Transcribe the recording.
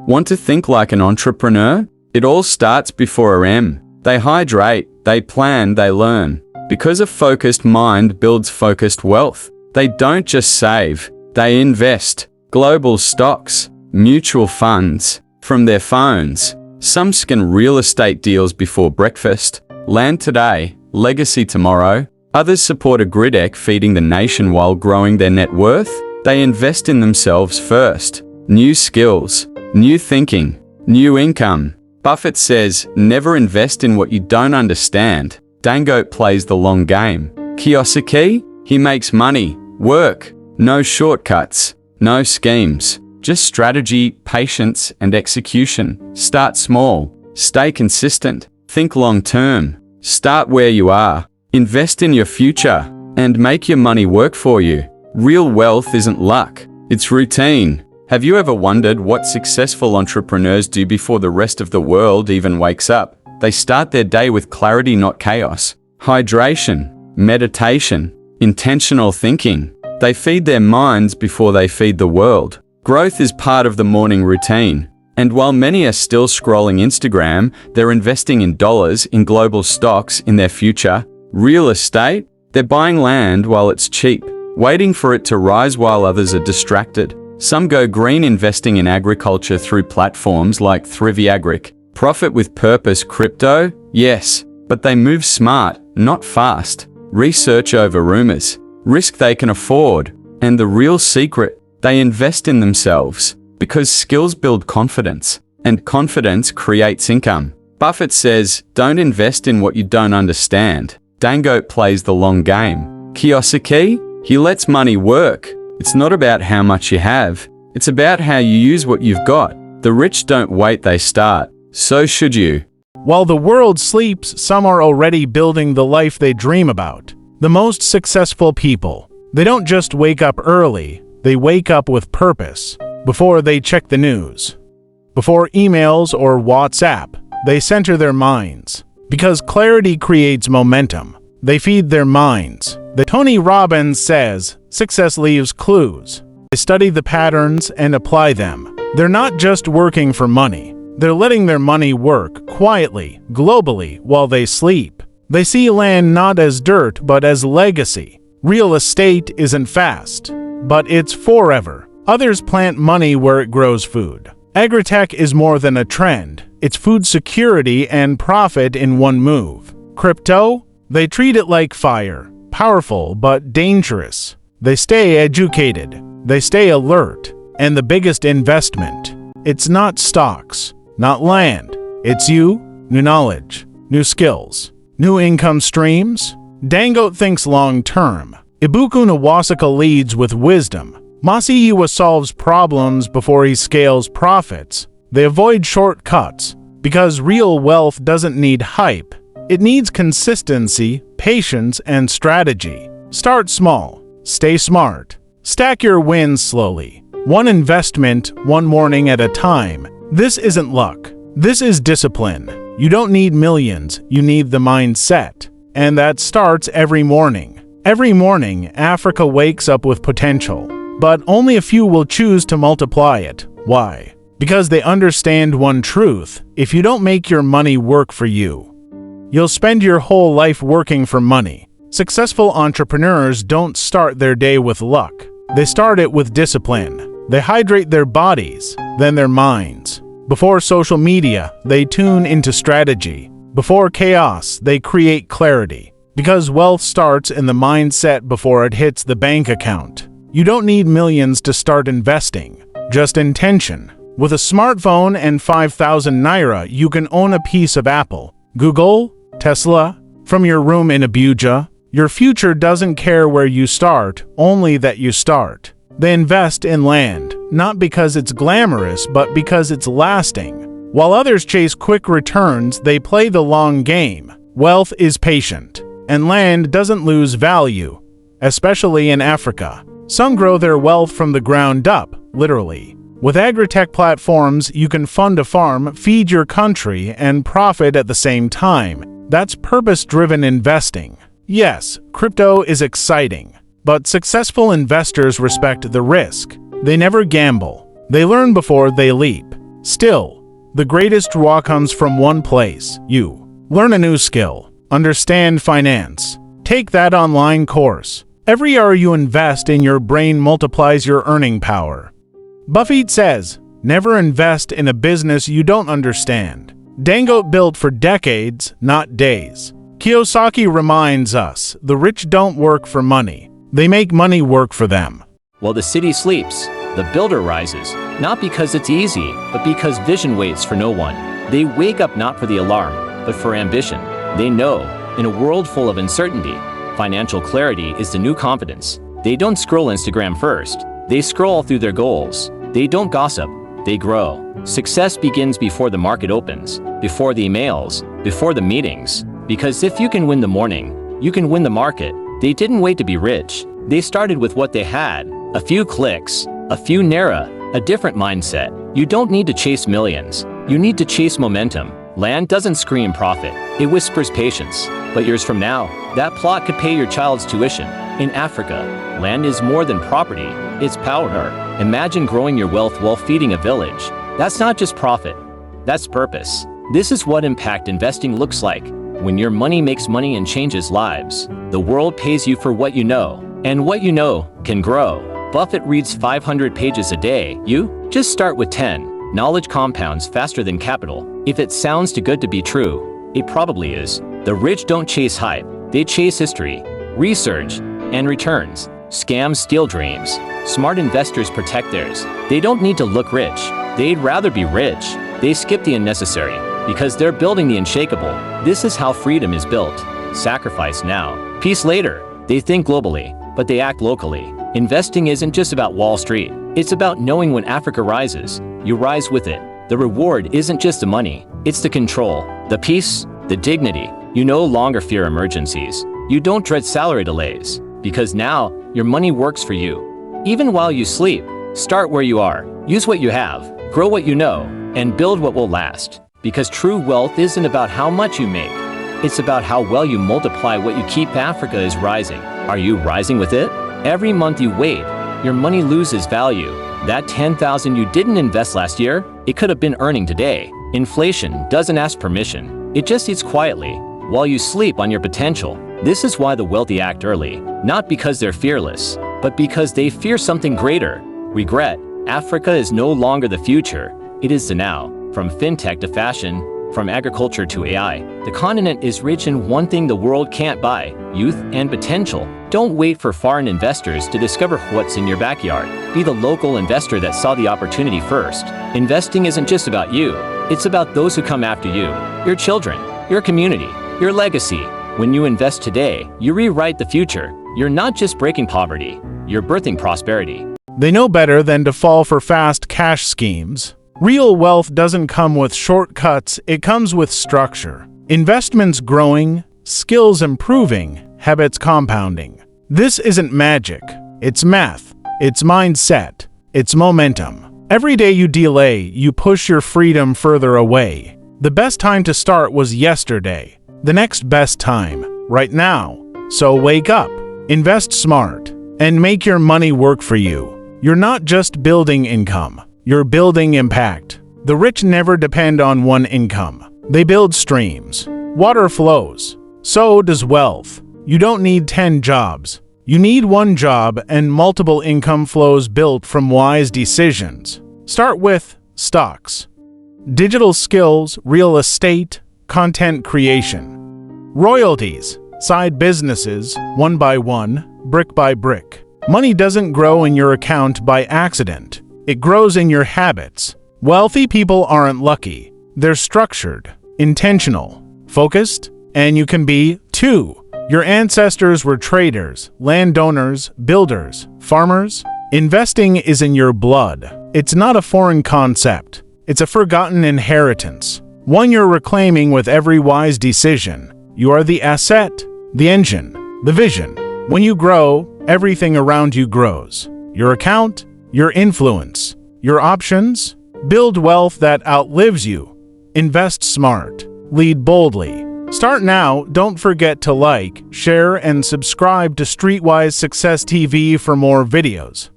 Want to think like an entrepreneur? It all starts before a M. They hydrate, they plan, they learn. Because a focused mind builds focused wealth. They don't just save, they invest. Global stocks, mutual funds, from their phones. Some scan real estate deals before breakfast. Land today, legacy tomorrow. Others support a grid ec feeding the nation while growing their net worth. They invest in themselves first. New skills, new thinking, new income. Buffett says, never invest in what you don't understand. Dangote plays the long game. Kiyosaki, he makes money, work, no shortcuts, no schemes, just strategy, patience, and execution. Start small, stay consistent, think long term. Start where you are, invest in your future, and make your money work for you. Real wealth isn't luck, it's routine. Have you ever wondered what successful entrepreneurs do before the rest of the world even wakes up? They start their day with clarity, not chaos. Hydration, meditation, intentional thinking. They feed their minds before they feed the world. Growth is part of the morning routine. And while many are still scrolling Instagram, they're investing in dollars, in global stocks, in their future. Real estate? They're buying land while it's cheap, waiting for it to rise while others are distracted. Some go green, investing in agriculture through platforms like Agric. Profit with purpose. Crypto? Yes, but they move smart, not fast. Research over rumors. Risk they can afford. And the real secret, they invest in themselves. Because skills build confidence, and confidence creates income. Buffett says, don't invest in what you don't understand. Dangote plays the long game. Kiyosaki, he lets money work. It's not about how much you have, it's about how you use what you've got. The rich don't wait, they start. So should you. While the world sleeps, some are already building the life they dream about. The most successful people, they don't just wake up early, they wake up with purpose. Before they check the news, before emails or WhatsApp, they center their minds. Because clarity creates momentum, they feed their minds. Tony Robbins says, success leaves clues. They study the patterns and apply them. They're not just working for money. They're letting their money work quietly, globally, while they sleep. They see land not as dirt, but as legacy. Real estate isn't fast, but it's forever. Others plant money where it grows food. Agritech is more than a trend. It's food security and profit in one move. Crypto? They treat it like fire. Powerful but dangerous. They stay educated. They stay alert. And the biggest investment, it's not stocks, not land. It's you, new knowledge, new skills, new income streams. Dangote thinks long-term. Ibuku Nawasaka leads with wisdom. Masiyiwa solves problems before he scales profits. They avoid shortcuts because real wealth doesn't need hype. It needs consistency, patience, and strategy. Start small. Stay smart. Stack your wins slowly. One investment, one morning at a time. This isn't luck. This is discipline. You don't need millions. You need the mindset. And that starts every morning. Every morning, Africa wakes up with potential. But only a few will choose to multiply it. Why? Because they understand one truth. If you don't make your money work for you, you'll spend your whole life working for money. Successful entrepreneurs don't start their day with luck. They start it with discipline. They hydrate their bodies, then their minds. Before social media, they tune into strategy. Before chaos, they create clarity. Because wealth starts in the mindset before it hits the bank account. You don't need millions to start investing, just intention. With a smartphone and 5,000 naira, you can own a piece of Apple, Google, Tesla, from your room in Abuja. Your future doesn't care where you start, only that you start. They invest in land, not because it's glamorous, but because it's lasting. While others chase quick returns, they play the long game. Wealth is patient, and land doesn't lose value, especially in Africa. Some grow their wealth from the ground up, literally. With agritech platforms, you can fund a farm, feed your country, and profit at the same time. That's purpose-driven investing. Yes, crypto is exciting, but successful investors respect the risk. They never gamble. They learn before they leap. Still, the greatest raw comes from one place: you. Learn a new skill. Understand finance. Take that online course. Every hour you invest in your brain multiplies your earning power. Buffett says, never invest in a business you don't understand. Dango built for decades, not days. Kiyosaki reminds us, the rich don't work for money. They make money work for them. While the city sleeps, the builder rises, not because it's easy, but because vision waits for no one. They wake up not for the alarm, but for ambition. They know, in a world full of uncertainty, financial clarity is the new confidence. They don't scroll Instagram first. They scroll through their goals. They don't gossip. They grow. Success begins before the market opens, before the emails, before the meetings. Because if you can win the morning, you can win the market. They didn't wait to be rich. They started with what they had. A few clicks, a few naira, a different mindset. You don't need to chase millions. You need to chase momentum. Land doesn't scream profit. It whispers patience. But years from now, that plot could pay your child's tuition. In Africa, land is more than property. It's power. Imagine growing your wealth while feeding a village. That's not just profit. That's purpose. This is what impact investing looks like. When your money makes money and changes lives, the world pays you for what you know. And what you know can grow. Buffett reads 500 pages a day. You? Just start with 10. Knowledge compounds faster than capital. If it sounds too good to be true, it probably is. The rich don't chase hype. They chase history, research, and returns. Scams steal dreams. Smart investors protect theirs. They don't need to look rich. They'd rather be rich. They skip the unnecessary because they're building the unshakable. This is how freedom is built. Sacrifice now, peace later. They think globally, but they act locally. Investing isn't just about Wall Street. It's about knowing when Africa rises, you rise with it. The reward isn't just the money, it's the control, the peace, the dignity. You no longer fear emergencies. You don't dread salary delays, because now your money works for you. Even while you sleep, start where you are. Use what you have, grow what you know, and build what will last. Because true wealth isn't about how much you make. It's about how well you multiply what you keep. Africa is rising. Are you rising with it? Every month you wait, your money loses value. That $10,000 you didn't invest last year, it could have been earning today. Inflation doesn't ask permission. It just eats quietly, while you sleep on your potential. This is why the wealthy act early, not because they're fearless, but because they fear something greater. Regret. Africa is no longer the future, it is the now. From fintech to fashion, from agriculture to AI, the continent is rich in one thing the world can't buy: youth and potential. Don't wait for foreign investors to discover what's in your backyard. Be the local investor that saw the opportunity first. Investing isn't just about you, it's about those who come after you, your children, your community, your legacy. When you invest today, you rewrite the future. You're not just breaking poverty, you're birthing prosperity. They know better than to fall for fast cash schemes. Real wealth doesn't come with shortcuts, it comes with structure. Investments growing, skills improving, habits compounding. This isn't magic. It's math. It's mindset. It's momentum. Every day you delay, you push your freedom further away. The best time to start was yesterday. The next best time, right now. So wake up, invest smart, and make your money work for you. You're not just building income. You're building impact. The rich never depend on one income. They build streams. Water flows. So does wealth. You don't need 10 jobs. You need one job and multiple income flows built from wise decisions. Start with stocks, digital skills, real estate, content creation, royalties, side businesses, one by one, brick by brick. Money doesn't grow in your account by accident. It grows in your habits. Wealthy people aren't lucky. They're structured, intentional, focused, and you can be too. Your ancestors were traders, landowners, builders, farmers. Investing is in your blood. It's not a foreign concept. It's a forgotten inheritance, one you're reclaiming with every wise decision. You are the asset, the engine, the vision. When you grow, everything around you grows. Your account, your influence, your options. Build wealth that outlives you. Invest smart. Lead boldly. Start now. Don't forget to like, share, and subscribe to StreetWise Success TV for more videos.